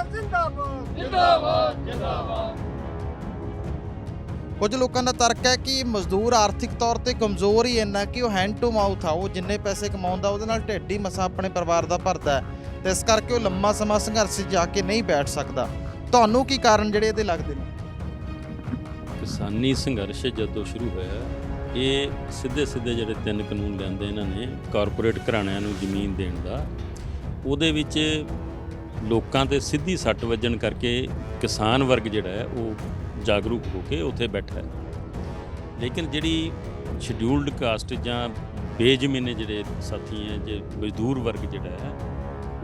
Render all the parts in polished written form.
जिंदाबाद जिंदाबाद जिंदाबाद। ਕੁਝ ਲੋਕਾਂ ਦਾ ਤਰਕ ਹੈ ਕਿ ਮਜ਼ਦੂਰ ਆਰਥਿਕ ਤੌਰ ਤੇ ਕਮਜ਼ੋਰ ਹੀ ਇੰਨਾ ਕਿ ਉਹ ਹੈਂਡ ਟੂ ਮਾਊਥ ਆ, ਉਹ ਜਿੰਨੇ ਪੈਸੇ ਕਮਾਉਂਦਾ ਉਹਦੇ ਨਾਲ ਢਿੱਡ ਹੀ ਮਸਾਂ ਆਪਣੇ ਪਰਿਵਾਰ ਦਾ ਭਰਦਾ ਹੈ ਤੇ ਇਸ ਕਰਕੇ ਉਹ ਲੰਮਾ ਸਮਾਂ ਸੰਘਰਸ਼ 'ਚ ਜਾ ਕੇ ਨਹੀਂ ਬੈਠ ਸਕਦਾ। ਤੁਹਾਨੂੰ ਕੀ ਕਾਰਨ ਜਿਹੜੇ ਇਹਦੇ ਲੱਗਦੇ ਨੇ? ਕਿਸਾਨੀ ਸੰਘਰਸ਼ ਜਦੋਂ ਸ਼ੁਰੂ ਹੋਇਆ, ਇਹ ਸਿੱਧੇ ਜਿਹੜੇ 3 ਕਾਨੂੰਨ ਲਿਆਂਦੇ ਇਹਨਾਂ ਨੇ ਕਾਰਪੋਰੇਟ ਘਰਾਣਿਆਂ ਨੂੰ ਜ਼ਮੀਨ ਦੇਣ ਦਾ, ਉਹਦੇ ਵਿੱਚ ਲੋਕਾਂ ਤੇ ਸਿੱਧੀ ਸੱਟ ਵੱਜਣ ਕਰਕੇ ਕਿਸਾਨ ਵਰਗ ਜਿਹੜਾ ਹੈ ਉਹ ਜਾਗਰੂਕ ਹੋ ਕੇ ਉੱਥੇ ਬੈਠਾ ਹੈ। ਲੇਕਿਨ ਜਿਹੜੀ ਸ਼ਡਿਊਲਡ ਕਾਸਟ ਜਾਂ ਬੇਜ਼ਮੀਨੇ ਜਿਹੜੇ ਸਾਥੀ ਹੈ, ਜੇ ਮਜ਼ਦੂਰ ਵਰਗ ਜਿਹੜਾ ਹੈ,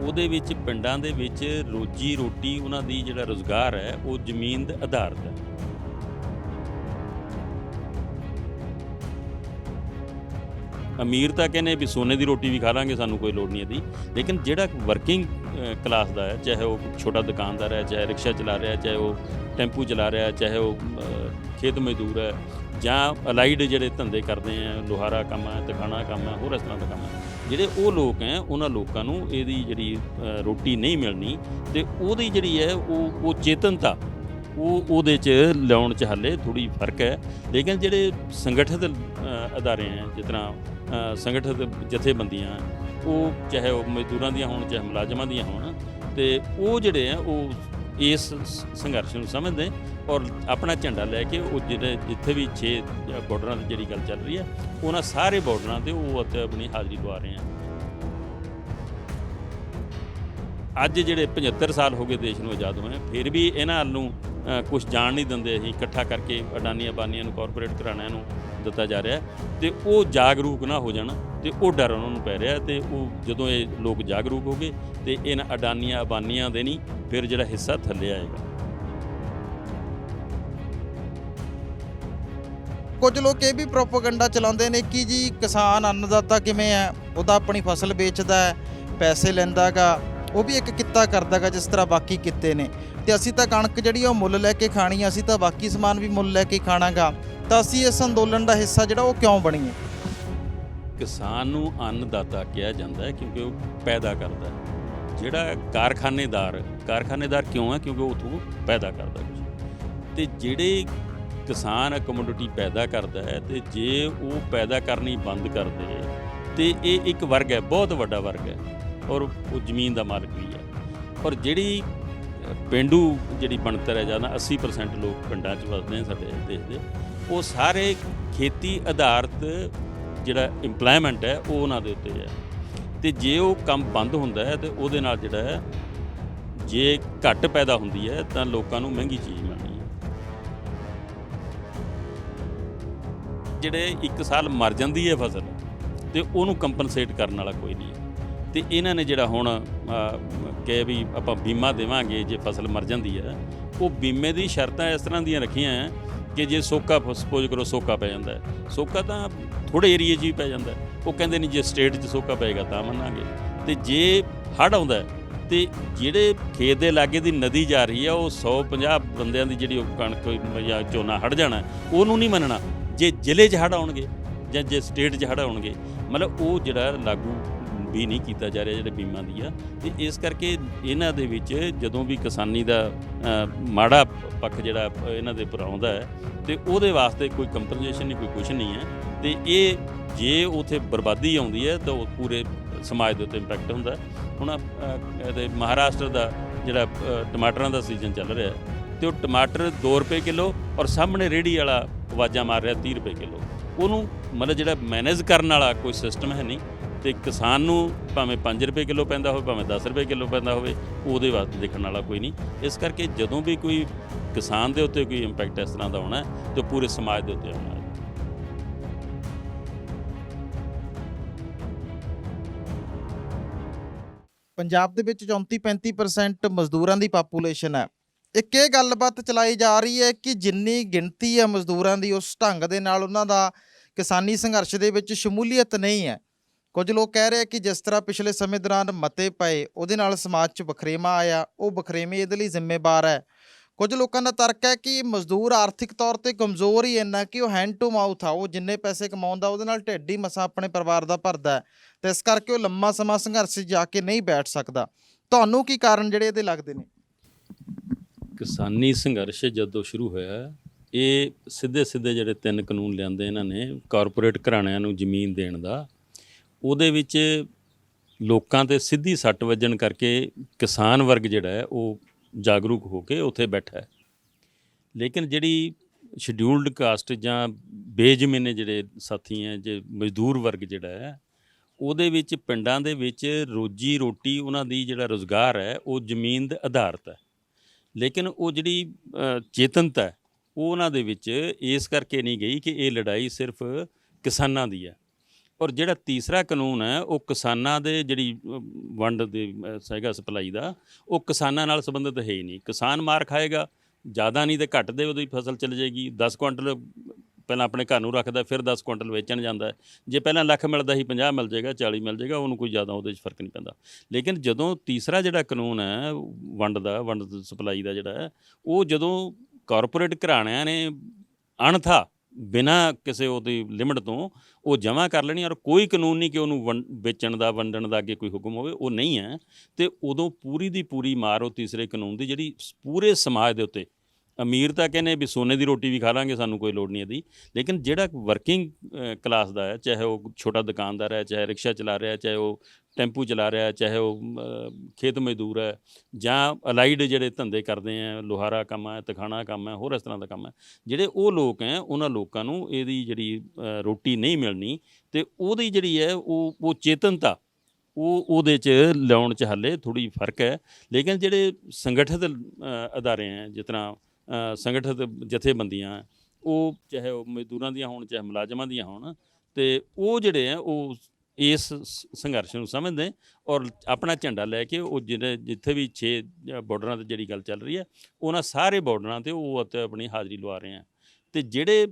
ਉਹਦੇ ਵਿੱਚ ਪਿੰਡਾਂ ਦੇ ਵਿੱਚ ਰੋਜੀ ਰੋਟੀ ਉਹਨਾਂ ਦੀ ਜਿਹੜਾ ਰੁਜ਼ਗਾਰ ਹੈ ਉਹ ਜ਼ਮੀਨ ਦੇ ਆਧਾਰ 'ਤੇ ਹੈ। ਅਮੀਰ ਤਾਂ ਕਹਿੰਦੇ ਵੀ ਸੋਨੇ ਦੀ ਰੋਟੀ ਵੀ ਖਾ ਲਾਂਗੇ, ਸਾਨੂੰ ਕੋਈ ਲੋੜ ਨਹੀਂ ਇਹਦੀ, ਲੇਕਿਨ ਜਿਹੜਾ ਵਰਕਿੰਗ ਕਲਾਸ ਦਾ ਹੈ, ਚਾਹੇ ਉਹ ਛੋਟਾ ਦੁਕਾਨਦਾਰ ਹੈ, ਚਾਹੇ ਰਿਕਸ਼ਾ ਚਲਾ ਰਿਹਾ, ਚਾਹੇ ਉਹ ਟੈਂਪੂ ਚਲਾ ਰਿਹਾ, ਚਾਹੇ ਉਹ ਖੇਤ ਮਜ਼ਦੂਰ ਹੈ, ਜਾਂ ਅਲਾਈਡ ਜਿਹੜੇ ਧੰਦੇ ਕਰਦੇ ਆ, ਲੋਹਾਰਾ ਕੰਮ ਹੈ, ਤਖਾਣਾ ਕੰਮ ਹੈ, ਹੋਰ ਇਸ ਤਰ੍ਹਾਂ ਦਾ ਕੰਮ ਹੈ, ਜਿਹੜੇ ਉਹ ਲੋਕ ਹੈ ਉਹਨਾਂ ਲੋਕਾਂ ਨੂੰ ਇਹਦੀ ਜਿਹੜੀ ਰੋਟੀ ਨਹੀਂ ਮਿਲਣੀ, ਅਤੇ ਉਹਦੀ ਜਿਹੜੀ ਹੈ ਉਹ ਚੇਤਨਤਾ ਉਹਦੇ 'ਚ ਲਿਆਉਣ 'ਚ ਹਾਲੇ ਥੋੜ੍ਹੀ ਫਰਕ ਹੈ। ਲੇਕਿਨ ਜਿਹੜੇ ਸੰਗਠਿਤ ਅਦਾਰੇ ਹੈ, ਜਿਸ ਤਰ੍ਹਾਂ ਸੰਗਠਿਤ ਜਥੇਬੰਦੀਆਂ, ਉਹ ਚਾਹੇ ਉਹ ਮਜ਼ਦੂਰਾਂ ਦੀਆਂ ਹੋਣ ਚਾਹੇ ਮੁਲਾਜ਼ਮਾਂ ਦੀਆਂ ਹੋਣ, ਅਤੇ ਉਹ ਜਿਹੜੇ ਆ ਉਹ ਇਸ ਸੰਘਰਸ਼ ਨੂੰ ਸਮਝਦੇ ਔਰ ਆਪਣਾ ਝੰਡਾ ਲੈ ਕੇ ਉਹ ਜਿਹੜੇ ਜਿੱਥੇ ਵੀ 6 ਬਾਰਡਰਾਂ ਦੀ ਜਿਹੜੀ ਗੱਲ ਚੱਲ ਰਹੀ ਹੈ, ਉਹਨਾਂ ਸਾਰੇ ਬਾਰਡਰਾਂ 'ਤੇ ਉਹ ਉੱਥੇ ਆਪਣੀ ਹਾਜ਼ਰੀ ਲਵਾ ਰਹੇ ਆ। ਅੱਜ ਜਿਹੜੇ 75 ਸਾਲ ਹੋ ਗਏ ਦੇਸ਼ ਨੂੰ ਆਜ਼ਾਦ ਹੋਏ, ਫਿਰ ਵੀ ਇਹਨਾਂ ਵੱਲ ਨੂੰ ਕੁਛ ਜਾਣ ਨਹੀਂ ਦਿੰਦੇ। ਅਸੀਂ ਇਕੱਠਾ ਕਰਕੇ ਅਡਾਨੀ ਅੰਬਾਨੀਆਂ ਨੂੰ, ਕਾਰਪੋਰੇਟ ਘਰਾਣਿਆਂ ਨੂੰ ਦਿੱਤਾ ਜਾ ਰਿਹਾ, ਅਤੇ ਉਹ ਜਾਗਰੂਕ ਨਾ ਹੋ ਜਾਣ, ਅਤੇ ਉਹ ਡਰ ਉਹਨਾਂ ਨੂੰ ਪੈ ਰਿਹਾ। ਅਤੇ ਉਹ ਜਦੋਂ ਇਹ ਲੋਕ ਜਾਗਰੂਕ ਹੋ ਗਏ ਅਤੇ ਇਹਨਾਂ ਅਡਾਨੀਆਂ ਅੰਬਾਨੀਆਂ ਦੇ ਨਹੀਂ, ਫਿਰ ਜਿਹੜਾ ਹਿੱਸਾ ਥੱਲੇ ਆਏਗਾ। ਕੁਝ ਲੋਕ ਇਹ ਵੀ ਪ੍ਰੋਪੇਗੈਂਡਾ ਚਲਾਉਂਦੇ ਨੇ ਕਿ ਜੀ ਕਿਸਾਨ ਅੰਨਦਾਤਾ ਕਿਵੇਂ ਹੈ, ਉਹਦਾ ਆਪਣੀ ਫਸਲ ਵੇਚਦਾ ਹੈ, ਪੈਸੇ ਲੈਂਦਾ ਗਾ, ਉਹ ਵੀ ਇੱਕ ਕਿੱਤਾ ਕਰਦਾ ਗਾ ਜਿਸ ਤਰ੍ਹਾਂ ਬਾਕੀ ਕਿੱਤੇ ਨੇ, ਅਤੇ ਅਸੀਂ ਤਾਂ ਕਣਕ ਜਿਹੜੀ ਉਹ ਮੁੱਲ ਲੈ ਕੇ ਖਾਣੀ ਆ, ਅਸੀਂ ਤਾਂ ਬਾਕੀ ਸਮਾਨ ਵੀ ਮੁੱਲ ਲੈ ਕੇ ਖਾਣਾ ਗਾ, ਤਾਂ ਅਸੀਂ ਇਸ ਅੰਦੋਲਨ ਦਾ ਹਿੱਸਾ ਜਿਹੜਾ ਉਹ ਕਿਉਂ ਬਣੀਏ? ਕਿਸਾਨ ਨੂੰ ਅੰਨਦਾਤਾ ਕਿਹਾ ਜਾਂਦਾ ਹੈ ਕਿਉਂਕਿ ਉਹ ਪੈਦਾ ਕਰਦਾ ਹੈ। ਜਿਹੜਾ ਕਾਰਖਾਨੇਦਾਰ ਕਿਉਂ ਹੈ? ਕਿਉਂਕਿ ਉਹ ਉੱਥੋਂ ਪੈਦਾ ਕਰਦਾ ਕੁਝ। ਅਤੇ ਜਿਹੜੇ ਕਿਸਾਨ ਕਮੋਡਿਟੀ ਪੈਦਾ ਕਰਦਾ ਹੈ, ਅਤੇ ਜੇ ਉਹ ਪੈਦਾ ਕਰਨੀ ਬੰਦ ਕਰ ਦੇ, ਅਤੇ ਇਹ ਇੱਕ ਵਰਗ ਹੈ, ਬਹੁਤ ਵੱਡਾ ਵਰਗ ਹੈ, ਔਰ ਉਹ ਜ਼ਮੀਨ ਦਾ ਮਾਲਕ ਵੀ ਹੈ। ਔਰ ਜਿਹੜੀ ਪੇਂਡੂ ਜਿਹੜੀ ਬਣਤਰ ਹੈ, ਜ਼ਿਆਦਾ 80% ਲੋਕ ਪਿੰਡਾਂ 'ਚ ਵਸਦੇ ਨੇ ਸਾਡੇ ਦੇਸ਼ ਦੇ, ਉਹ ਸਾਰੇ ਖੇਤੀ ਆਧਾਰਿਤ ਜਿਹੜਾ ਇੰਪਲਾਇਮੈਂਟ ਹੈ ਉਹ ਉਹਨਾਂ ਦੇ ਉੱਤੇ ਹੈ। ਅਤੇ ਜੇ ਉਹ ਕੰਮ ਬੰਦ ਹੁੰਦਾ ਹੈ, ਅਤੇ ਉਹਦੇ ਨਾਲ ਜਿਹੜਾ ਹੈ, ਜੇ ਘੱਟ ਪੈਦਾ ਹੁੰਦੀ ਹੈ ਤਾਂ ਲੋਕਾਂ ਨੂੰ ਮਹਿੰਗੀ ਚੀਜ਼ ਮਿਲਣੀ ਹੈ। ਜਿਹੜੇ 1 ਸਾਲ ਮਰ ਜਾਂਦੀ ਹੈ ਫਸਲ, ਅਤੇ ਉਹਨੂੰ ਕੰਪਨਸੇਟ ਕਰਨ ਵਾਲਾ ਕੋਈ ਨਹੀਂ ਹੈ। ਅਤੇ ਇਹਨਾਂ ਨੇ ਜਿਹੜਾ ਹੁਣ ਕਿ ਵੀ ਆਪਾਂ ਬੀਮਾ ਦੇਵਾਂਗੇ ਜੇ ਫਸਲ ਮਰ ਜਾਂਦੀ ਹੈ, ਉਹ ਬੀਮੇ ਦੀ ਸ਼ਰਤਾਂ ਇਸ ਤਰ੍ਹਾਂ ਦੀਆਂ ਰੱਖੀਆਂ ਹੈ ਕਿ ਜੇ ਸੋਕਾ, ਸਪੋਜ਼ ਕਰੋ ਸੋਕਾ ਪੈ ਜਾਂਦਾ ਹੈ, ਸੋਕਾ ਤਾਂ ਥੋੜ੍ਹੇ ਏਰੀਏ 'ਚ ਹੀ ਪੈ ਜਾਂਦਾ, ਉਹ ਕਹਿੰਦੇ ਨਹੀਂ ਜੇ ਸਟੇਟ 'ਚ ਸੋਕਾ ਪਏਗਾ ਤਾਂ ਮੰਨਾਂਗੇ। ਅਤੇ ਜੇ ਹੜ੍ਹ ਆਉਂਦਾ, ਅਤੇ ਜਿਹੜੇ ਖੇਤ ਦੇ ਲਾਗੇ ਦੀ ਨਦੀ ਜਾ ਰਹੀ ਹੈ, ਉਹ 150 ਬੰਦਿਆਂ ਦੀ ਜਿਹੜੀ ਉਹ ਕਣਕ ਜਾਂ ਝੋਨਾ ਹੜ੍ਹ ਜਾਣਾ, ਉਹਨੂੰ ਨਹੀਂ ਮੰਨਣਾ। ਜੇ ਜ਼ਿਲ੍ਹੇ 'ਚ ਹੜ੍ਹ ਆਉਣਗੇ ਜਾਂ ਜੇ ਸਟੇਟ 'ਚ ਹੜ੍ਹ ਆਉਣਗੇ, ਮਤਲਬ ਉਹ ਜਿਹੜਾ ਲਾਗੂ ਵੀ ਨਹੀਂ ਕੀਤਾ ਜਾ ਰਿਹਾ, ਜਿਹੜੇ ਬੀਮਾ ਦੀ ਆ। ਅਤੇ ਇਸ ਕਰਕੇ ਇਹਨਾਂ ਦੇ ਵਿੱਚ ਜਦੋਂ ਵੀ ਕਿਸਾਨੀ ਦਾ ਮਾੜਾ ਪੱਖ ਜਿਹੜਾ ਇਹਨਾਂ ਦੇ ਉੱਪਰ ਆਉਂਦਾ ਹੈ, ਅਤੇ ਉਹਦੇ ਵਾਸਤੇ ਕੋਈ ਕੰਪਨਸੇਸ਼ਨ ਨਹੀਂ, ਕੋਈ ਕੁਛ ਨਹੀਂ ਹੈ। ਅਤੇ ਇਹ ਜੇ ਉੱਥੇ ਬਰਬਾਦੀ ਆਉਂਦੀ ਹੈ ਤਾਂ ਉਹ ਪੂਰੇ ਸਮਾਜ ਦੇ ਉੱਤੇ ਇੰਪੈਕਟ ਹੁੰਦਾ। ਹੁਣ ਇਹਦੇ ਮਹਾਰਾਸ਼ਟਰ ਦਾ ਜਿਹੜਾ ਟਮਾਟਰਾਂ ਦਾ ਸੀਜ਼ਨ ਚੱਲ ਰਿਹਾ, ਅਤੇ ਉਹ ਟਮਾਟਰ 2 ਰੁਪਏ ਕਿਲੋ, ਔਰ ਸਾਹਮਣੇ ਰੇਹੜੀ ਵਾਲਾ ਆਵਾਜ਼ਾਂ ਮਾਰ ਰਿਹਾ 30 ਰੁਪਏ ਕਿਲੋ। ਉਹਨੂੰ ਮਤਲਬ ਜਿਹੜਾ ਮੈਨੇਜ ਕਰਨ ਵਾਲਾ ਕੋਈ ਸਿਸਟਮ ਹੈ ਨਹੀਂ, ਅਤੇ ਕਿਸਾਨ ਨੂੰ ਭਾਵੇਂ 5 ਰੁਪਏ ਕਿਲੋ ਪੈਂਦਾ ਹੋਵੇ, ਭਾਵੇਂ 10 ਰੁਪਏ ਕਿਲੋ ਪੈਂਦਾ ਹੋਵੇ, ਉਹਦੇ ਵਾਸਤੇ ਦੇਖਣ ਵਾਲਾ ਕੋਈ ਨਹੀਂ। ਇਸ ਕਰਕੇ ਜਦੋਂ ਵੀ ਕੋਈ ਕਿਸਾਨ ਦੇ ਉੱਤੇ ਕੋਈ ਇੰਪੈਕਟ ਇਸ ਤਰ੍ਹਾਂ ਦਾ ਆਉਣਾ, ਤਾਂ ਪੂਰੇ ਸਮਾਜ ਦੇ ਉੱਤੇ ਆਉਣਾ ਹੈ। ਪੰਜਾਬ ਦੇ ਵਿੱਚ 34-35% ਮਜ਼ਦੂਰਾਂ ਦੀ ਪਾਪੂਲੇਸ਼ਨ ਹੈ। ਇੱਕ ਇਹ ਗੱਲਬਾਤ ਚਲਾਈ ਜਾ ਰਹੀ ਹੈ ਕਿ ਜਿੰਨੀ ਗਿਣਤੀ ਹੈ ਮਜ਼ਦੂਰਾਂ ਦੀ, ਉਸ ਢੰਗ ਦੇ ਨਾਲ ਉਹਨਾਂ ਦਾ ਕਿਸਾਨੀ ਸੰਘਰਸ਼ ਦੇ ਵਿੱਚ ਸ਼ਮੂਲੀਅਤ ਨਹੀਂ ਹੈ। ਕੁਝ ਲੋਕ ਕਹਿ ਰਹੇ ਕਿ ਜਿਸ ਤਰ੍ਹਾਂ ਪਿਛਲੇ ਸਮੇਂ ਦੌਰਾਨ ਮਤੇ ਪਏ, ਉਹਦੇ ਨਾਲ ਸਮਾਜ 'ਚ ਵਖਰੇਵਾਂ ਆਇਆ, ਉਹ ਵਖਰੇਵੇਂ ਇਹਦੇ ਲਈ ਜ਼ਿੰਮੇਵਾਰ ਹੈ। ਕੁਝ ਲੋਕਾਂ ਦਾ ਤਰਕ ਹੈ ਕਿ ਮਜ਼ਦੂਰ ਆਰਥਿਕ ਤੌਰ ਤੇ ਕਮਜ਼ੋਰ ਹੀ ਇੰਨਾ ਕਿ ਉਹ ਹੈਂਡ ਟੂ ਮਾਊਥ ਆ, ਉਹ ਜਿੰਨੇ ਪੈਸੇ ਕਮਾਉਂਦਾ ਉਹਦੇ ਨਾਲ ਢਿੱਡ ਹੀ ਮਸਾਂ ਆਪਣੇ ਪਰਿਵਾਰ ਦਾ ਭਰਦਾ ਹੈ, ਤੇ ਇਸ ਕਰਕੇ ਉਹ ਲੰਮਾ ਸਮਾਂ ਸੰਘਰਸ਼ 'ਚ ਜਾ ਕੇ ਨਹੀਂ ਬੈਠ ਸਕਦਾ। ਤੁਹਾਨੂੰ ਕੀ ਕਾਰਨ ਜਿਹੜੇ ਇਹਦੇ ਲੱਗਦੇ ਨੇ? ਕਿਸਾਨੀ ਸੰਘਰਸ਼ ਜਦੋਂ ਸ਼ੁਰੂ ਹੋਇਆ, ਇਹ ਸਿੱਧੇ ਜਿਹੜੇ 3 ਕਾਨੂੰਨ ਲਿਆਂਦੇ ਇਹਨਾਂ ਨੇ ਕਾਰਪੋਰੇਟ ਘਰਾਣਿਆਂ ਨੂੰ ਜ਼ਮੀਨ ਦੇਣ ਦਾ, ਉਹਦੇ ਵਿੱਚ ਲੋਕਾਂ 'ਤੇ ਸਿੱਧੀ ਸੱਟ ਵੱਜਣ ਕਰਕੇ ਕਿਸਾਨ ਵਰਗ ਜਿਹੜਾ ਹੈ ਉਹ ਜਾਗਰੂਕ ਹੋ ਕੇ ਉੱਥੇ ਬੈਠਾ ਹੈ। ਲੇਕਿਨ ਜਿਹੜੀ ਸ਼ਡਿਊਲਡ ਕਾਸਟ ਜਾਂ ਬੇਜ਼ਮੀਨੇ ਜਿਹੜੇ ਸਾਥੀ ਹੈ, ਜੇ ਮਜ਼ਦੂਰ ਵਰਗ ਜਿਹੜਾ ਹੈ, ਉਹਦੇ ਵਿੱਚ ਪਿੰਡਾਂ ਦੇ ਵਿੱਚ ਰੋਜੀ ਰੋਟੀ ਉਹਨਾਂ ਦੀ ਜਿਹੜਾ ਰੁਜ਼ਗਾਰ ਹੈ ਉਹ ਜ਼ਮੀਨ ਦੇ ਆਧਾਰਿਤ ਹੈ। ਲੇਕਿਨ ਉਹ ਜਿਹੜੀ ਚੇਤਨਤਾ ਹੈ ਉਹ ਉਹਨਾਂ ਦੇ ਵਿੱਚ ਇਸ ਕਰਕੇ ਨਹੀਂ ਗਈ ਕਿ ਇਹ ਲੜਾਈ ਸਿਰਫ ਕਿਸਾਨਾਂ ਦੀ ਹੈ। ਔਰ ਜਿਹੜਾ ਤੀਸਰਾ ਕਾਨੂੰਨ ਹੈ ਉਹ ਕਿਸਾਨਾਂ ਦੇ ਜਿਹੜੀ ਵੰਡ ਦੇ ਹੈਗਾ ਸਪਲਾਈ ਦਾ, ਉਹ ਕਿਸਾਨਾਂ ਨਾਲ ਸੰਬੰਧਿਤ ਹੈ ਹੀ ਨਹੀਂ। ਕਿਸਾਨ ਮਾਰ ਖਾਏਗਾ, ਜ਼ਿਆਦਾ ਨਹੀਂ ਤੇ ਘੱਟ ਦੇ ਉਹਦੀ ਫਸਲ ਚਲ ਜਾਏਗੀ। 10 ਕੁਇੰਟਲ ਪਹਿਲਾਂ ਆਪਣੇ ਘਰ ਨੂੰ ਰੱਖਦਾ, ਫਿਰ 10 ਕੁਇੰਟਲ ਵੇਚਣ ਜਾਂਦਾ ਹੈ। ਜੇ ਪਹਿਲਾਂ ਲੱਖ ਮਿਲਦਾ ਸੀ 50 ਮਿਲ ਜਾਏਗਾ, 40 ਮਿਲ ਜਾਏਗਾ, ਉਹਨੂੰ ਕੋਈ ਜ਼ਿਆਦਾ ਉਹਦੇ 'ਚ ਫਰਕ ਨਹੀਂ ਪੈਂਦਾ। ਲੇਕਿਨ ਜਦੋਂ ਤੀਸਰਾ ਜਿਹੜਾ ਕਾਨੂੰਨ ਹੈ ਵੰਡ ਸਪਲਾਈ ਦਾ ਜਿਹੜਾ ਹੈ, ਉਹ ਜਦੋਂ ਕਾਰਪੋਰੇਟ ਘਰਾਣਿਆਂ ਨੇ ਅਣਥਾ ਬਿਨਾਂ ਕਿਸੇ ਉਹਦੀ ਲਿਮਟ ਤੋਂ ਉਹ ਜਮ੍ਹਾਂ ਕਰ ਲੈਣੀ, ਔਰ ਕੋਈ ਕਾਨੂੰਨ ਨਹੀਂ ਕਿ ਉਹਨੂੰ ਵੇਚਣ ਦਾ ਵੰਡਣ ਦਾ ਅੱਗੇ ਕੋਈ ਹੁਕਮ ਹੋਵੇ, ਉਹ ਨਹੀਂ ਹੈ। ਅਤੇ ਉਦੋਂ ਪੂਰੀ ਦੀ ਪੂਰੀ ਮਾਰ ਉਹ ਤੀਸਰੇ ਕਾਨੂੰਨ ਦੀ ਜਿਹੜੀ ਪੂਰੇ ਸਮਾਜ ਦੇ ਉੱਤੇ, ਅਮੀਰ ਤਾਂ ਕਹਿੰਦੇ ਵੀ ਸੋਨੇ ਦੀ ਰੋਟੀ ਵੀ ਖਾ ਲਾਂਗੇ, ਸਾਨੂੰ ਕੋਈ ਲੋੜ ਨਹੀਂ ਇਹਦੀ। ਲੇਕਿਨ ਜਿਹੜਾ ਵਰਕਿੰਗ ਕਲਾਸ ਦਾ ਹੈ, ਚਾਹੇ ਉਹ ਛੋਟਾ ਦੁਕਾਨਦਾਰ ਹੈ, ਚਾਹੇ ਰਿਕਸ਼ਾ ਚਲਾ ਰਿਹਾ, ਚਾਹੇ ਉਹ ਟੈਂਪੂ ਚਲਾ ਰਿਹਾ, ਚਾਹੇ ਉਹ ਖੇਤ ਮਜ਼ਦੂਰ ਹੈ, ਜਾਂ ਅਲਾਈਡ ਜਿਹੜੇ ਧੰਦੇ ਕਰਦੇ ਹੈ, ਲੋਹਾਰਾ ਕੰਮ ਹੈ, ਤਖਾਣਾ ਕੰਮ ਹੈ, ਹੋਰ ਇਸ ਤਰ੍ਹਾਂ ਦਾ ਕੰਮ ਹੈ, ਜਿਹੜੇ ਉਹ ਲੋਕ ਹੈ, ਉਹਨਾਂ ਲੋਕਾਂ ਨੂੰ ਇਹਦੀ ਜਿਹੜੀ ਰੋਟੀ ਨਹੀਂ ਮਿਲਣੀ। ਅਤੇ ਉਹਦੀ ਜਿਹੜੀ ਹੈ ਉਹ ਚੇਤਨਤਾ ਉਹਦੇ 'ਚ ਲਿਆਉਣ 'ਚ ਹਾਲੇ ਥੋੜ੍ਹੀ ਫਰਕ ਹੈ। ਲੇਕਿਨ ਜਿਹੜੇ ਸੰਗਠਿਤ ਅਦਾਰੇ ਹੈ, ਜਿਸ ਤਰ੍ਹਾਂ ਸੰਗਠਿਤ ਜਥੇਬੰਦੀਆਂ, ਉਹ ਚਾਹੇ ਉਹ ਮਜ਼ਦੂਰਾਂ ਦੀਆਂ ਹੋਣ, ਚਾਹੇ ਮੁਲਾਜ਼ਮਾਂ ਦੀਆਂ ਹੋਣ, ਅਤੇ ਉਹ ਜਿਹੜੇ ਹੈ ਉਹ ਇਸ ਸੰਘਰਸ਼ ਨੂੰ ਸਮਝਦੇ ਔਰ ਆਪਣਾ ਝੰਡਾ ਲੈ ਕੇ ਉਹ ਜਿਹੜੇ ਜਿੱਥੇ ਵੀ 6 ਬਾਰਡਰਾਂ 'ਤੇ ਜਿਹੜੀ ਗੱਲ ਚੱਲ ਰਹੀ ਹੈ, ਉਹਨਾਂ ਸਾਰੇ ਬਾਰਡਰਾਂ 'ਤੇ ਉਹ ਉੱਥੇ ਆਪਣੀ ਹਾਜ਼ਰੀ ਲਵਾ ਰਹੇ ਆ। ਅਤੇ ਜਿਹੜੇ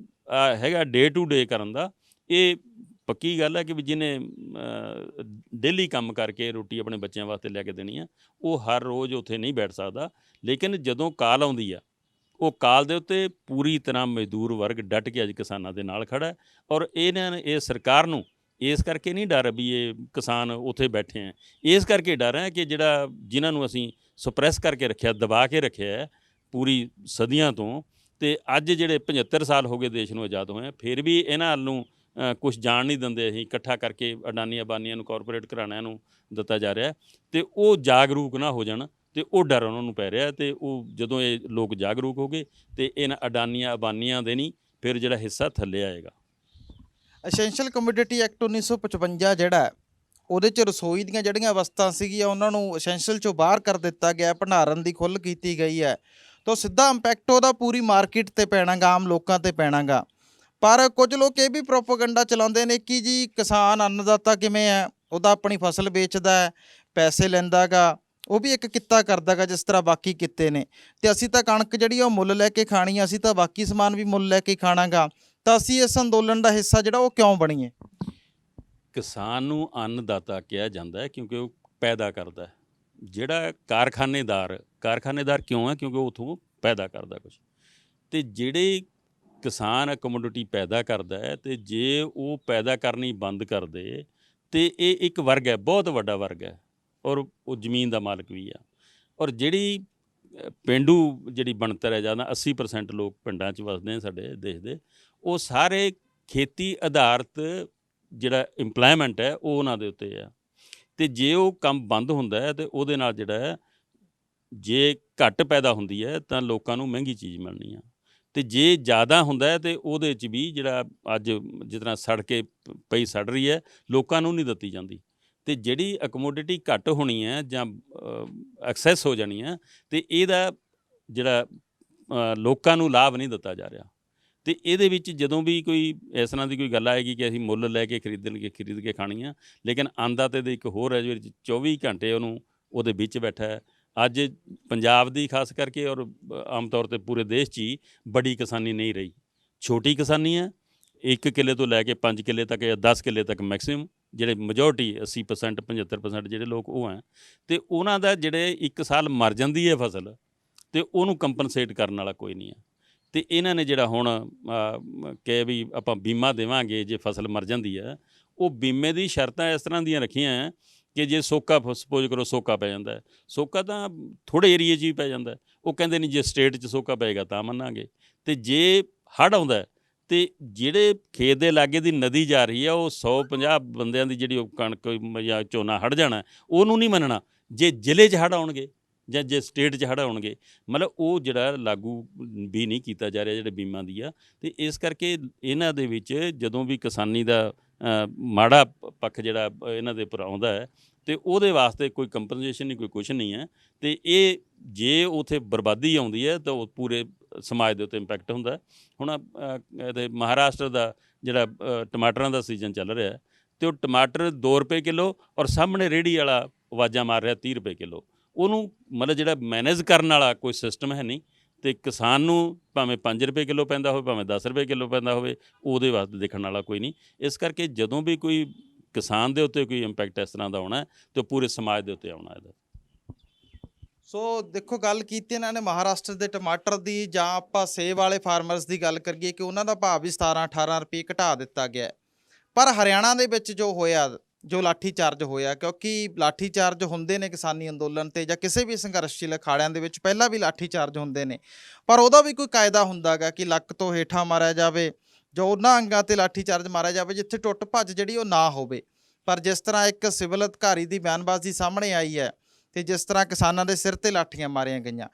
ਹੈਗਾ ਡੇ ਟੂ ਡੇ ਕਰਨ ਦਾ, ਇਹ ਪੱਕੀ ਗੱਲ ਹੈ ਕਿ ਵੀ ਜਿਹਨੇ ਡੇਲੀ ਕੰਮ ਕਰਕੇ ਰੋਟੀ ਆਪਣੇ ਬੱਚਿਆਂ ਵਾਸਤੇ ਲੈ ਕੇ ਦੇਣੀ ਆ, ਉਹ ਹਰ ਰੋਜ਼ ਉੱਥੇ ਨਹੀਂ ਬੈਠ ਸਕਦਾ। ਲੇਕਿਨ ਜਦੋਂ ਕਾਲ ਆਉਂਦੀ ਆ, ਉਹ ਕਾਲ ਦੇ ਉੱਤੇ ਪੂਰੀ ਤਰ੍ਹਾਂ ਮਜ਼ਦੂਰ ਵਰਗ ਡਟ ਕੇ ਅੱਜ ਕਿਸਾਨਾਂ ਦੇ ਨਾਲ ਖੜ੍ਹਾ। ਔਰ ਇਹਨਾਂ ਨੇ ਇਹ ਸਰਕਾਰ ਨੂੰ ਇਸ ਕਰਕੇ ਨਹੀਂ ਡਰ ਵੀ ਇਹ ਕਿਸਾਨ ਉੱਥੇ ਬੈਠੇ ਹੈ, ਇਸ ਕਰਕੇ ਡਰ ਹੈ ਕਿ ਜਿਹੜਾ ਜਿਨ੍ਹਾਂ ਨੂੰ ਅਸੀਂ ਸੁਪਰੈਸ ਕਰਕੇ ਰੱਖਿਆ, ਦਬਾ ਕੇ ਰੱਖਿਆ ਹੈ ਪੂਰੀ ਸਦੀਆਂ ਤੋਂ, ਅਤੇ ਅੱਜ ਜਿਹੜੇ 75 ਸਾਲ ਹੋ ਗਏ ਦੇਸ਼ ਨੂੰ ਆਜ਼ਾਦ ਹੋਏ, ਫਿਰ ਵੀ ਇਹਨਾਂ ਨੂੰ ਕੁਛ ਜਾਣ ਨਹੀਂ ਦਿੰਦੇ। ਅਸੀਂ ਇਕੱਠਾ ਕਰਕੇ ਅਡਾਨੀ ਅਬਾਨੀਆਂ ਨੂੰ, ਕਾਰਪੋਰੇਟ ਘਰਾਣਿਆਂ ਨੂੰ ਦਿੱਤਾ ਜਾ ਰਿਹਾ, ਅਤੇ ਉਹ ਜਾਗਰੂਕ ਨਾ ਹੋ ਜਾਣ, ਅਤੇ ਉਹ ਡਰ ਉਹਨਾਂ ਨੂੰ ਪੈ ਰਿਹਾ। ਅਤੇ ਉਹ ਜਦੋਂ ਇਹ ਲੋਕ ਜਾਗਰੂਕ ਹੋ ਗਏ, ਅਤੇ ਇਹਨਾਂ ਅਡਾਨੀਆਂ ਅਬਾਨੀਆਂ ਦੇ ਨਹੀਂ, ਫਿਰ ਜਿਹੜਾ ਹਿੱਸਾ ਥੱਲੇ ਆਏਗਾ। ਐਸੈਂਸ਼ੀਅਲ ਕਮੋਡਿਟੀ ਐਕਟ 1955 ਜਿਹੜਾ ਹੈ, ਉਹਦੇ 'ਚ ਰਸੋਈ ਦੀਆਂ ਜਿਹੜੀਆਂ ਵਸਤਾਂ ਸੀਗੀਆਂ ਉਹਨਾਂ ਨੂੰ ਐਸੈਂਸ਼ੀਅਲ 'ਚੋਂ ਬਾਹਰ ਕਰ ਦਿੱਤਾ ਗਿਆ, ਭੰਡਾਰਨ ਦੀ ਖੁੱਲ੍ਹ ਕੀਤੀ ਗਈ ਹੈ। ਤਾਂ ਸਿੱਧਾ ਇੰਪੈਕਟ ਉਹਦਾ ਪੂਰੀ ਮਾਰਕੀਟ 'ਤੇ ਪੈਣਾ ਗਾ, ਆਮ ਲੋਕਾਂ 'ਤੇ ਪੈਣਾ ਗਾ। ਪਰ ਕੁਝ ਲੋਕ ਇਹ ਵੀ ਪ੍ਰੋਪੇਗੈਂਡਾ ਚਲਾਉਂਦੇ ਨੇ ਕਿ ਜੀ ਕਿਸਾਨ ਅੰਨਦਾਤਾ ਕਿਵੇਂ ਹੈ, ਉਹਦਾ ਆਪਣੀ ਫਸਲ ਵੇਚਦਾ ਹੈ, ਪੈਸੇ ਲੈਂਦਾ ਗਾ, ਉਹ ਵੀ ਇੱਕ ਕਿੱਤਾ ਕਰਦਾ ਗਾ ਜਿਸ ਤਰ੍ਹਾਂ ਬਾਕੀ ਕਿੱਤੇ ਨੇ, ਅਤੇ ਅਸੀਂ ਤਾਂ ਕਣਕ ਜਿਹੜੀ ਉਹ ਮੁੱਲ ਲੈ ਕੇ ਖਾਣੀ ਆ, ਅਸੀਂ ਤਾਂ ਬਾਕੀ ਸਮਾਨ ਵੀ ਮੁੱਲ ਲੈ ਕੇ ਖਾਣਾ ਗਾ। ਤਾਂ ਅਸੀਂ ਇਸ ਅੰਦੋਲਨ ਦਾ ਹਿੱਸਾ ਜਿਹੜਾ ਉਹ ਕਿਉਂ ਬਣੀਏ? ਕਿਸਾਨ ਨੂੰ ਅੰਨਦਾਤਾ ਕਿਹਾ ਜਾਂਦਾ ਹੈ ਕਿਉਂਕਿ ਉਹ ਪੈਦਾ ਕਰਦਾ ਹੈ। ਜਿਹੜਾ ਕਾਰਖਾਨੇਦਾਰ ਕਿਉਂ ਹੈ? ਕਿਉਂਕਿ ਉਹ ਉੱਥੋਂ ਪੈਦਾ ਕਰਦਾ ਕੁਛ। ਅਤੇ ਜਿਹੜੇ ਕਿਸਾਨ ਕਮੋਡਿਟੀ ਪੈਦਾ ਕਰਦਾ ਹੈ, ਅਤੇ ਜੇ ਉਹ ਪੈਦਾ ਕਰਨੀ ਬੰਦ ਕਰ ਦੇ, ਅਤੇ ਇਹ ਇੱਕ ਵਰਗ ਹੈ, ਬਹੁਤ ਵੱਡਾ ਵਰਗ ਹੈ, ਔਰ ਉਹ ਜ਼ਮੀਨ ਦਾ ਮਾਲਕ ਵੀ ਆ। ਔਰ ਜਿਹੜੀ ਪੇਂਡੂ ਜਿਹੜੀ ਬਣਤਰ ਹੈ, ਜ਼ਿਆਦਾ 80% ਲੋਕ ਪਿੰਡਾਂ 'ਚ ਵਸਦੇ ਨੇ ਸਾਡੇ ਦੇਸ਼ ਦੇ, ਉਹ ਸਾਰੇ ਖੇਤੀ ਆਧਾਰਿਤ ਜਿਹੜਾ ਇੰਪਲਾਇਮੈਂਟ ਹੈ ਉਹ ਉਹਨਾਂ ਦੇ ਉੱਤੇ ਆ। ਅਤੇ ਜੇ ਉਹ ਕੰਮ ਬੰਦ ਹੁੰਦਾ ਹੈ, ਅਤੇ ਉਹਦੇ ਨਾਲ ਜਿਹੜਾ ਹੈ, ਜੇ ਘੱਟ ਪੈਦਾ ਹੁੰਦੀ ਹੈ ਤਾਂ ਲੋਕਾਂ ਨੂੰ ਮਹਿੰਗੀ ਚੀਜ਼ ਮਿਲਣੀ ਆ, ਅਤੇ ਜੇ ਜ਼ਿਆਦਾ ਹੁੰਦਾ ਹੈ ਤਾਂ ਉਹਦੇ 'ਚ ਵੀ ਜਿਹੜਾ ਅੱਜ ਜਿਸ ਤਰ੍ਹਾਂ ਸੜ ਕੇ ਪਈ ਸੜ ਰਹੀ ਹੈ, ਲੋਕਾਂ ਨੂੰ ਨਹੀਂ ਦਿੱਤੀ ਜਾਂਦੀ। ਅਤੇ ਜਿਹੜੀ ਅਕਮੋਡਿਟੀ ਘੱਟ ਹੋਣੀ ਹੈ ਜਾਂ ਐਕਸੈਸ ਹੋ ਜਾਣੀ ਹੈ, ਅਤੇ ਇਹਦਾ ਜਿਹੜਾ ਲੋਕਾਂ ਨੂੰ ਲਾਭ ਨਹੀਂ ਦਿੱਤਾ ਜਾ ਰਿਹਾ। ਅਤੇ ਇਹਦੇ ਵਿੱਚ ਜਦੋਂ ਵੀ ਕੋਈ ਇਸ ਤਰ੍ਹਾਂ ਦੀ ਕੋਈ ਗੱਲ ਆਏਗੀ ਕਿ ਅਸੀਂ ਮੁੱਲ ਲੈ ਕੇ ਖਰੀਦ ਕੇ ਖਾਣੀ ਆ, ਲੇਕਿਨ ਅੰਨਦਾਤੇ ਦੇ ਇੱਕ ਹੋਰ ਹੈ ਜਿਹਦੇ 24 ਘੰਟੇ ਉਹਦੇ ਵਿੱਚ ਬੈਠਾ ਹੈ। ਅੱਜ ਪੰਜਾਬ ਦੀ ਖਾਸ ਕਰਕੇ ਔਰ ਆਮ ਤੌਰ 'ਤੇ ਪੂਰੇ ਦੇਸ਼ 'ਚ ਹੀ ਬੜੀ ਕਿਸਾਨੀ ਨਹੀਂ ਰਹੀ, ਛੋਟੀ ਕਿਸਾਨੀ ਹੈ। 1 ਕਿੱਲੇ ਤੋਂ ਲੈ ਕੇ 5 ਕਿੱਲੇ ਤੱਕ ਜਾਂ 10 ਕਿੱਲੇ ਤੱਕ ਮੈਕਸੀਮਮ, ਜਿਹੜੇ ਮੈਜੋਰਟੀ 80% 75% ਜਿਹੜੇ ਲੋਕ ਉਹ ਹੈ, ਅਤੇ ਉਹਨਾਂ ਦਾ ਜਿਹੜੇ 1 ਸਾਲ ਮਰ ਜਾਂਦੀ ਹੈ ਫਸਲ, ਅਤੇ ਉਹਨੂੰ ਕੰਪਨਸੇਟ ਕਰਨ ਵਾਲਾ ਕੋਈ ਨਹੀਂ ਹੈ। ਅਤੇ ਇਹਨਾਂ ਨੇ ਜਿਹੜਾ ਹੁਣ ਕਿ ਵੀ ਆਪਾਂ ਬੀਮਾ ਦੇਵਾਂਗੇ ਜੇ ਫਸਲ ਮਰ ਜਾਂਦੀ ਹੈ, ਉਹ ਬੀਮੇ ਦੀ ਸ਼ਰਤਾਂ ਇਸ ਤਰ੍ਹਾਂ ਦੀਆਂ ਰੱਖੀਆਂ ਕਿ ਜੇ ਸੋਕਾ ਸਪੋਜ਼ ਕਰੋ ਸੋਕਾ ਪੈ ਜਾਂਦਾ ਹੈ, ਸੋਕਾ ਤਾਂ ਥੋੜ੍ਹੇ ਏਰੀਏ 'ਚ ਹੀ ਪੈ ਜਾਂਦਾ ਹੈ। ਉਹ ਕਹਿੰਦੇ ਨਹੀਂ ਜੇ ਸਟੇਟ 'ਚ ਸੋਕਾ ਪਏਗਾ ਤਾਂ ਮੰਨਾਂਗੇ। ਅਤੇ ਜੇ ਹੜ੍ਹ ਆਉਂਦਾ ਹੈ, ਤੇ ਜਿਹੜੇ ਖੇਤ ਦੇ ਲਾਗੇ ਦੀ ਨਦੀ ਜਾ ਰਹੀ ਆ, ਉਹ 150 ਬੰਦਿਆਂ ਦੀ ਜਿਹੜੀ ਉਹ ਕਣਕ ਜਾਂ ਝੋਨਾ ਹੜ੍ਹ ਜਾਣਾ, ਉਹਨੂੰ ਨਹੀਂ ਮੰਨਣਾ। ਜੇ ਜ਼ਿਲ੍ਹੇ 'ਚ ਹੜ੍ਹ ਆਉਣਗੇ ਜਾਂ ਜੇ ਸਟੇਟ 'ਚ ਹੜ੍ਹ ਆਉਣਗੇ, ਮਤਲਬ ਉਹ ਜਿਹੜਾ ਲਾਗੂ ਵੀ ਨਹੀਂ ਕੀਤਾ ਜਾ ਰਿਹਾ ਜਿਹੜੇ ਬੀਮਾ ਦੀ ਆ। ਅਤੇ ਇਸ ਕਰਕੇ ਇਹਨਾਂ ਦੇ ਵਿੱਚ ਜਦੋਂ ਵੀ ਕਿਸਾਨੀ ਦਾ ਮਾੜਾ ਪੱਖ ਜਿਹੜਾ ਇਹਨਾਂ ਦੇ ਉੱਪਰ ਆਉਂਦਾ ਹੈ, ਅਤੇ ਉਹਦੇ ਵਾਸਤੇ ਕੋਈ ਕੰਪਨਸੇਸ਼ਨ ਨਹੀਂ, ਕੋਈ ਕੁਛ ਨਹੀਂ ਹੈ। ਅਤੇ ਇਹ ਜੇ ਉੱਥੇ ਬਰਬਾਦੀ ਆਉਂਦੀ ਹੈ ਤਾਂ ਉਹ ਪੂਰੇ ਸਮਾਜ ਦੇ ਉੱਤੇ ਇੰਪੈਕਟ ਹੁੰਦਾ। ਹੁਣ ਇਹਦੇ ਮਹਾਰਾਸ਼ਟਰ ਦਾ ਜਿਹੜਾ ਟਮਾਟਰਾਂ ਦਾ ਸੀਜ਼ਨ ਚੱਲ ਰਿਹਾ, ਅਤੇ ਉਹ ਟਮਾਟਰ 2 ਰੁਪਏ ਕਿਲੋ, ਔਰ ਸਾਹਮਣੇ ਰੇਹੜੀ ਵਾਲਾ ਆਵਾਜ਼ਾਂ ਮਾਰ ਰਿਹਾ 30 ਰੁਪਏ ਕਿਲੋ। ਉਹਨੂੰ ਮਤਲਬ ਜਿਹੜਾ ਮੈਨੇਜ ਕਰਨ ਵਾਲਾ ਕੋਈ ਸਿਸਟਮ ਹੈ ਨਹੀਂ। ਅਤੇ ਕਿਸਾਨ ਨੂੰ ਭਾਵੇਂ 5 ਰੁਪਏ ਕਿਲੋ ਪੈਂਦਾ ਹੋਵੇ, ਭਾਵੇਂ 10 ਰੁਪਏ ਕਿਲੋ ਪੈਂਦਾ ਹੋਵੇ, ਉਹਦੇ ਵਾਸਤੇ ਦੇਖਣ ਵਾਲਾ ਕੋਈ ਨਹੀਂ। ਇਸ ਕਰਕੇ ਜਦੋਂ ਵੀ ਕੋਈ ਕਿਸਾਨ ਦੇ ਉੱਤੇ ਕੋਈ ਇੰਪੈਕਟ ਇਸ ਤਰ੍ਹਾਂ ਦਾ ਆਉਣਾ, ਤਾਂ ਪੂਰੇ ਸਮਾਜ ਦੇ ਉੱਤੇ ਆਉਣਾ ਇਹਦਾ। ਸੋ ਦੇਖੋ, ਗੱਲ ਕੀਤੀ ਇਹਨਾਂ ਨੇ ਮਹਾਰਾਸ਼ਟਰ ਦੇ ਟਮਾਟਰ ਦੀ, ਜਾਂ ਆਪਾਂ ਸੇਬ ਵਾਲੇ ਫਾਰਮਰਸ ਦੀ ਗੱਲ ਕਰੀਏ ਕਿ ਉਹਨਾਂ ਦਾ ਭਾਅ ਵੀ 17-18 ਰੁਪਏ ਘਟਾ ਦਿੱਤਾ ਗਿਆ ਹੈ। ਪਰ ਹਰਿਆਣਾ ਦੇ ਵਿੱਚ ਜੋ ਹੋਇਆ, ਜੋ ਲਾਠੀ ਚਾਰਜ ਹੋਇਆ, ਕਿਉਂਕਿ ਲਾਠੀ ਚਾਰਜ ਹੁੰਦੇ ਨੇ ਕਿਸਾਨੀ ਅੰਦੋਲਨ ਤੇ ਜਾਂ ਕਿਸੇ ਵੀ ਸੰਘਰਸ਼ੀਲ ਅਖਾੜਿਆਂ ਦੇ ਵਿੱਚ ਪਹਿਲਾਂ ਵੀ ਲਾਠੀ ਚਾਰਜ ਹੁੰਦੇ ਨੇ, ਪਰ ਉਹਦਾ ਵੀ ਕੋਈ ਕਾਇਦਾ ਹੁੰਦਾ ਗਾ ਕਿ ਲੱਕ ਤੋਂ ਹੇਠਾਂ ਮਾਰਿਆ ਜਾਵੇ, ਜੋ ਉਹਨਾਂ ਅੰਗਾਂ ਤੇ ਲਾਠੀ ਚਾਰਜ ਮਾਰਿਆ ਜਾਵੇ ਜਿੱਥੇ ਟੁੱਟ ਭੱਜ ਜਿਹੜੀ ਉਹ ਨਾ ਹੋਵੇ। ਪਰ ਜਿਸ ਤਰ੍ਹਾਂ ਇੱਕ ਸਿਵਲ ਅਧਿਕਾਰੀ ਦੀ ਬਿਆਨਬਾਜ਼ੀ ਸਾਹਮਣੇ ਆਈ ਹੈ, ਤੇ ਜਿਸ ਤਰ੍ਹਾਂ ਕਿਸਾਨਾਂ ਦੇ ਸਿਰ ਤੇ ਲਾਠੀਆਂ ਮਾਰੀਆਂ ਗਈਆਂ।